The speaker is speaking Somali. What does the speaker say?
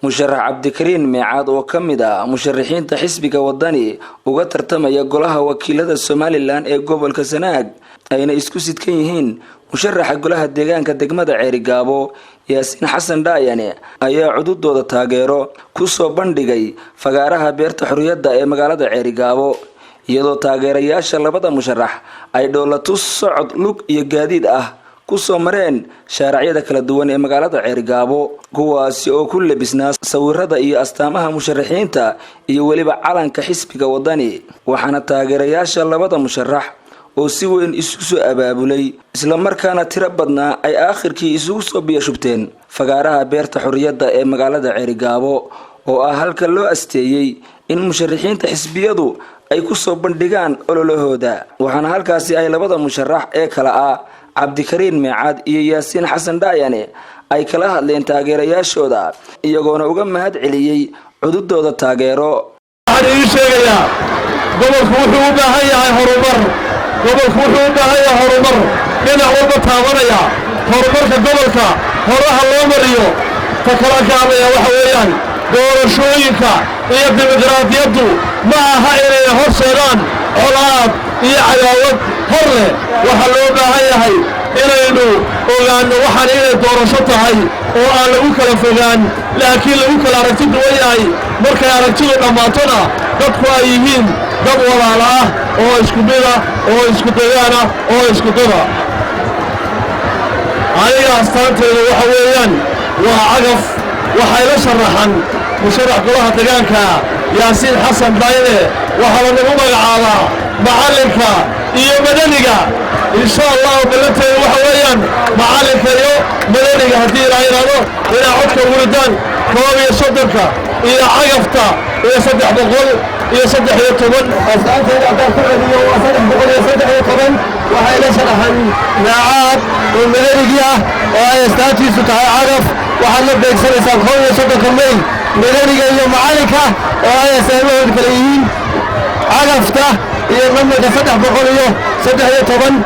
musharax cabdikariin meecaad oo ka mid ah musharaxiinta xisbiga wadani uga tartamaya golaha wakiilada Somaliland ee gobolka Sanaag ayna isku sidkan yihiin musharaxa golaha deegaanka degmada Ceerigaabo Yaasiin Xasan Daayane ayaa cududooda taageero ku soo bandhigay fagaaraha beerta xurriyadda ee magaalada Ceerigaabo iyadoo taageerayaasha labada musharax ay dowlatus socod lug iyo gaadiid ah ku soo mareen shaariciyada kala duwan ee magaalada Ceerigaabo kuwaasi oo ku labisnaa sawirada iyo astaamaha musharaxiinta iyo waliba calanka xisbiga wadani waxaana taageerayaasha labada musharax oo si weyn isugu soo abaabulay isla markaana tiro badnaa ay aakhirkii isugu soo biyashubteen fagaaraha beerta xurriyadda ee magaalada Ceerigaabo oo ah halka loo asteeyay in musharaxiinta xisbiyadu ay ku soo bandhigaan ololahooda waxaana halkaasi ay labada musharax ee kala ah cabdikariin meecaad iyo Yaasiin Xasan Daayane ay kala hadleen taageerayaashooda iyagoona uga mahad celiyay cududooda taageero gobolku wuxuu u baahan yahay horumar dhinac walba taabanaya horumarka gobolka horaha loo mariyo ka kala kaabaya waxa weeyaan doorashooyinka iyo dimuqraadiyaddu ma aha inay horseedaan colaad iyo cadaawad hor leh waxa loo baahan yahay inaynu ogaano waxaan inay doorasho tahay oo aan lagu kala fogaan laakiin lagu kala aragti duwan yahay markay aragtidu dhammaatona dadku ay yihiin dad walaala ah oo isku mid ah oo isku degaan ah oo isku dada aniga astaanteedu waxa weeyaan waa cagaf waxay la sharaxan musharax golaha deegaanka Yaasiin Xasan Daayane waxaa lagu magacaabaa macalinka iyo madaniga insha Allah ballanteedu waxa weeyaan macalinka iyo madaniga haddii la yiraahdo inay codka wuridaan koob iyo soddonka iyo cagafta iyo 313 astaanteeda aqoonsiga waa 313 waxay la sharaxan meecaad oo madanigi ah oo ay astaantiisu tahay cagaf waxaad la beegsanaysaa koob iyo soddonka May madaniga iyo macalinka oo ay astaamahooda kala yihiin cagafta iyo nambarka 313